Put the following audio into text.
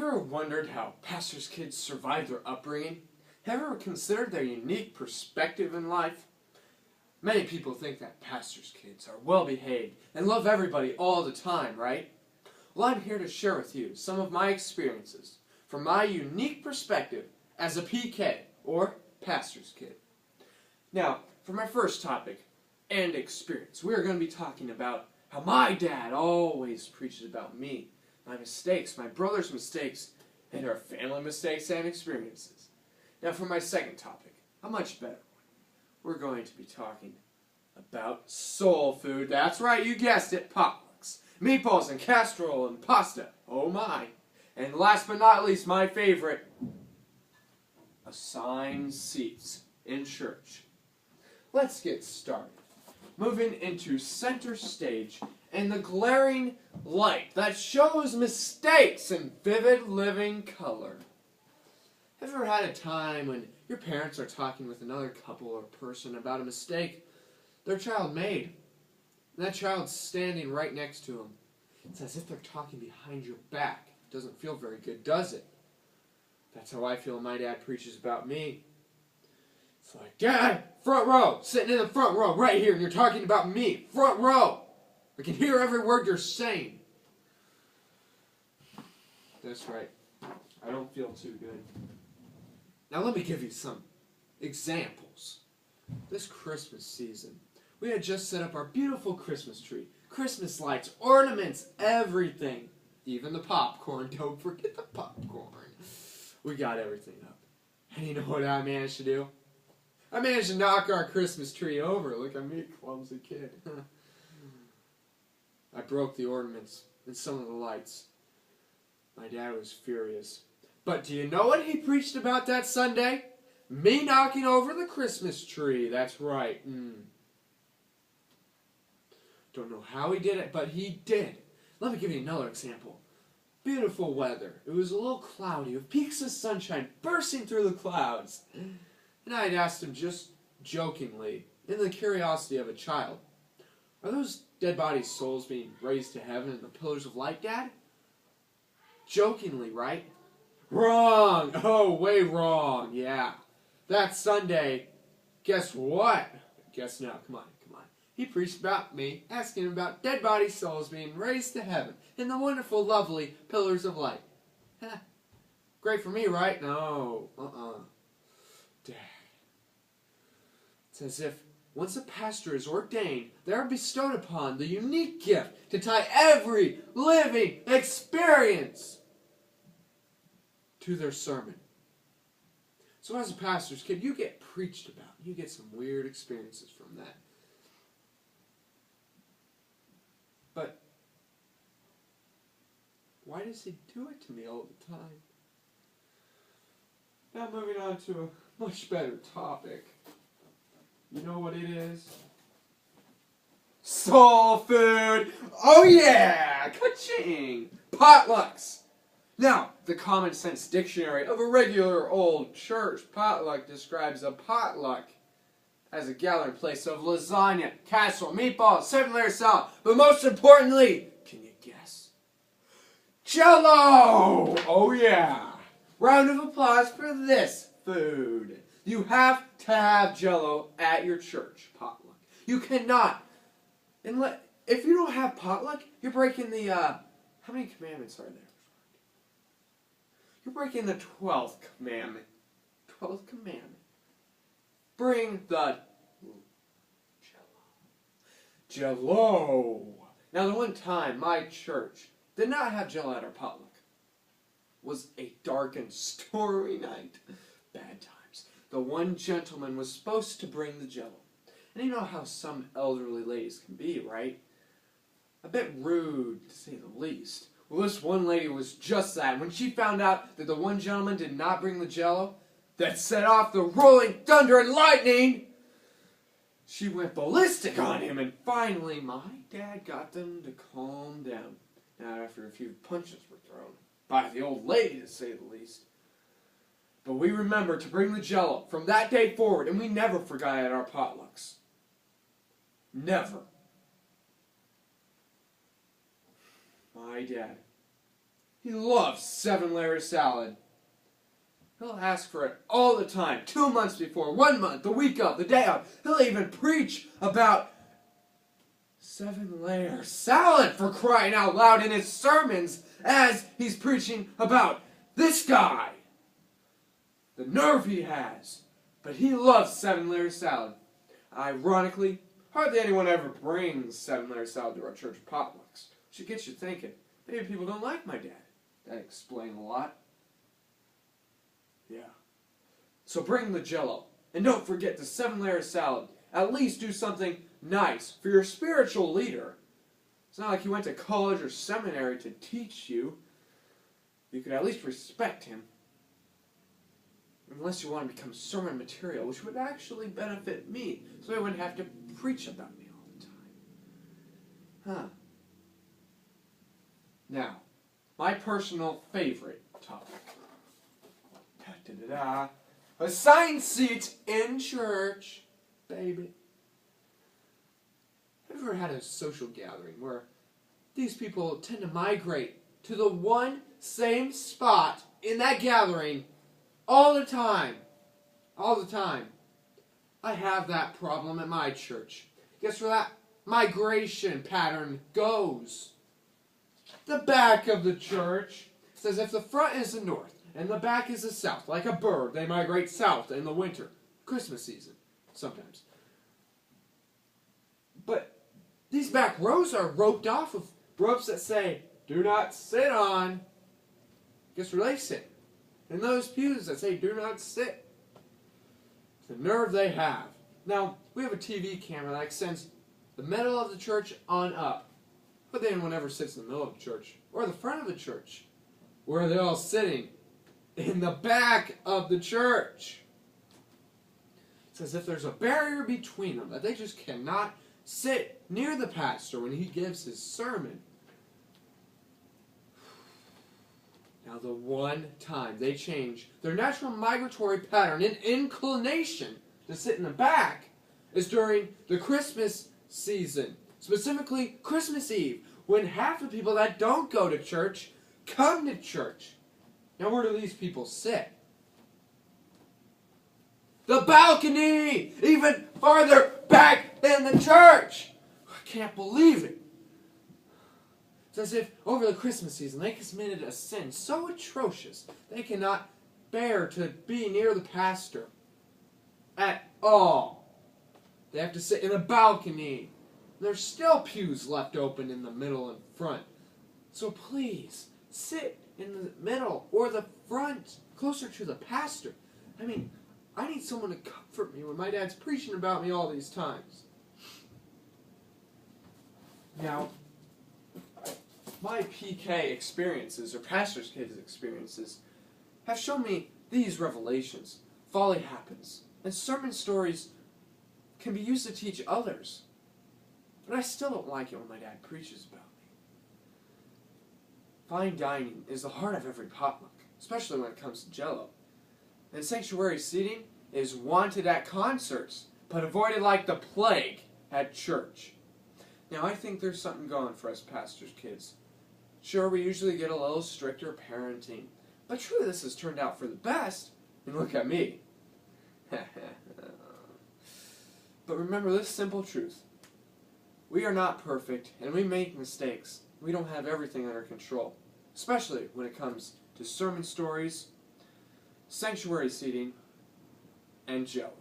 ever wondered how pastors' kids survive their upbringing? Have you ever considered their unique perspective in life? Many people think that pastors' kids are well-behaved and love everybody all the time, right? Well, I'm here to share with you some of my experiences from my unique perspective as a PK, or pastor's kid. Now, for my first topic and experience, we are going to be talking about how my dad always preaches about me, my mistakes, my brother's mistakes, and our family mistakes and experiences. Now, for my second topic, a much better one, we're going to be talking about soul food. That's right, you guessed it, potlucks. Meatballs and casserole and pasta. Oh my. And last but not least, my favorite, assigned seats in church. Let's get started. Moving into center stage and the glaring light that shows mistakes in vivid living color. Have you ever had a time when your parents are talking with another couple or person about a mistake their child made? And that child's standing right next to them. It's as if they're talking behind your back. It doesn't feel very good, does it? That's how I feel my dad preaches about me. It's like, Dad, front row, sitting in the front row right here, and you're talking about me, front row. I can hear every word you're saying. That's right. I don't feel too good. Now let me give you some examples. This Christmas season, we had just set up our beautiful Christmas tree. Christmas lights, ornaments, everything. Even the popcorn. Don't forget the popcorn. We got everything up. And you know what I managed to do? I managed to knock our Christmas tree over. Look at me, clumsy kid. I broke the ornaments and some of the lights. My dad was furious. But do you know what he preached about that Sunday? Me knocking over the Christmas tree. That's right. Don't know how he did it, but he did. Let me give you another example. Beautiful weather. It was a little cloudy with peaks of sunshine bursting through the clouds. And I had asked him just jokingly, in the curiosity of a child, are those dead bodies' souls being raised to heaven in the pillars of light, Dad? Jokingly, right? Wrong! Oh, way wrong, yeah. That Sunday, guess what? Guess now, come on. He preached about me, asking him about dead body souls being raised to heaven in the wonderful, lovely pillars of light. Great for me, right? No. Dad. It's as if once a pastor is ordained, they are bestowed upon the unique gift to tie every living experience to their sermon. So as a pastor's kid, you get preached about. You get some weird experiences from that. But why does he do it to me all the time? Now moving on to a much better topic. You know what it is? Soul food! Oh yeah! Ka-ching! Potlucks! Now, the Common Sense Dictionary of a regular old church potluck describes a potluck as a gathering place of lasagna, casserole, meatballs, 7-layer salad, but most importantly, can you guess? Jell-O! Oh yeah! Round of applause for this food. You have to have Jell-O at your church potluck. You cannot. If you don't have potluck, you're breaking the, how many commandments are there? You're breaking the 12th commandment. 12th commandment. Bring the Jell-O. Now, the one time my church did not have Jell-O at our potluck was a dark and stormy night. Bad times. The one gentleman was supposed to bring the Jell-O. And you know how some elderly ladies can be, right? A bit rude, to say the least. Well, this one lady was just that. When she found out that the one gentleman did not bring the Jell-O, that set off the rolling thunder and lightning, she went ballistic on him, and finally my dad got them to calm down. Now, after a few punches were thrown, by the old lady to say the least. But we remember to bring the Jell-O from that day forward, and we never forgot it at our potlucks. Never. My dad He loves 7-layer salad. He'll ask for it all the time, 2 months before, 1 month, the week of, the day of. He'll even preach about 7-layer salad, for crying out loud, in his sermons as he's preaching about this guy. The nerve he has. But he loves 7-layer salad. Ironically, hardly anyone ever brings 7-layer salad to our church potlucks. Which gets you thinking, maybe people don't like my dad. That'd explain a lot. Yeah. So bring the Jell-O. And don't forget the 7-layer salad. At least do something nice for your spiritual leader. It's not like he went to college or seminary to teach you. You could at least respect him. Unless you want to become sermon material, which would actually benefit me. So I wouldn't have to preach about me all the time. Now, my personal favorite topic. Da-da-da-da. Assigned seats in church, baby. Have you ever had a social gathering where these people tend to migrate to the one same spot in that gathering all the time? All the time. I have that problem at my church. Guess where that migration pattern goes? The back of the church. It says if the front is the north and the back is the south, like a bird, they migrate south in the winter. Christmas season, sometimes. But these back rows are roped off of ropes that say, do not sit on. Guess where they sit? In those pews that say, do not sit. The nerve they have. Now, we have a TV camera that extends the middle of the church on up. But then anyone ever sits in the middle of the church, or the front of the church, where are they all sitting? In the back of the church. It's as if there's a barrier between them, that they just cannot sit near the pastor when he gives his sermon. Now, the one time they change their natural migratory pattern and inclination to sit in the back is during the Christmas season. Specifically, Christmas Eve, when half the people that don't go to church come to church. Now, where do these people sit? The balcony! Even farther back than the church! I can't believe it. It's as if over the Christmas season they committed a sin so atrocious they cannot bear to be near the pastor at all. They have to sit in the balcony. There's still pews left open in the middle and front. So please, sit in the middle or the front, closer to the pastor. I mean, I need someone to comfort me when my dad's preaching about me all these times. Now, my PK experiences, or pastor's kids experiences, have shown me these revelations. Folly happens, and sermon stories can be used to teach others. But I still don't like it when my dad preaches about me. Fine dining is the heart of every potluck, especially when it comes to Jell-O. And sanctuary seating is wanted at concerts, but avoided like the plague at church. Now, I think there's something going for us pastor's kids. Sure, we usually get a little stricter parenting, but truly this has turned out for the best. And look at me. But remember this simple truth. We are not perfect, and we make mistakes. We don't have everything under control, especially when it comes to sermon stories, sanctuary seating, and Jell-O.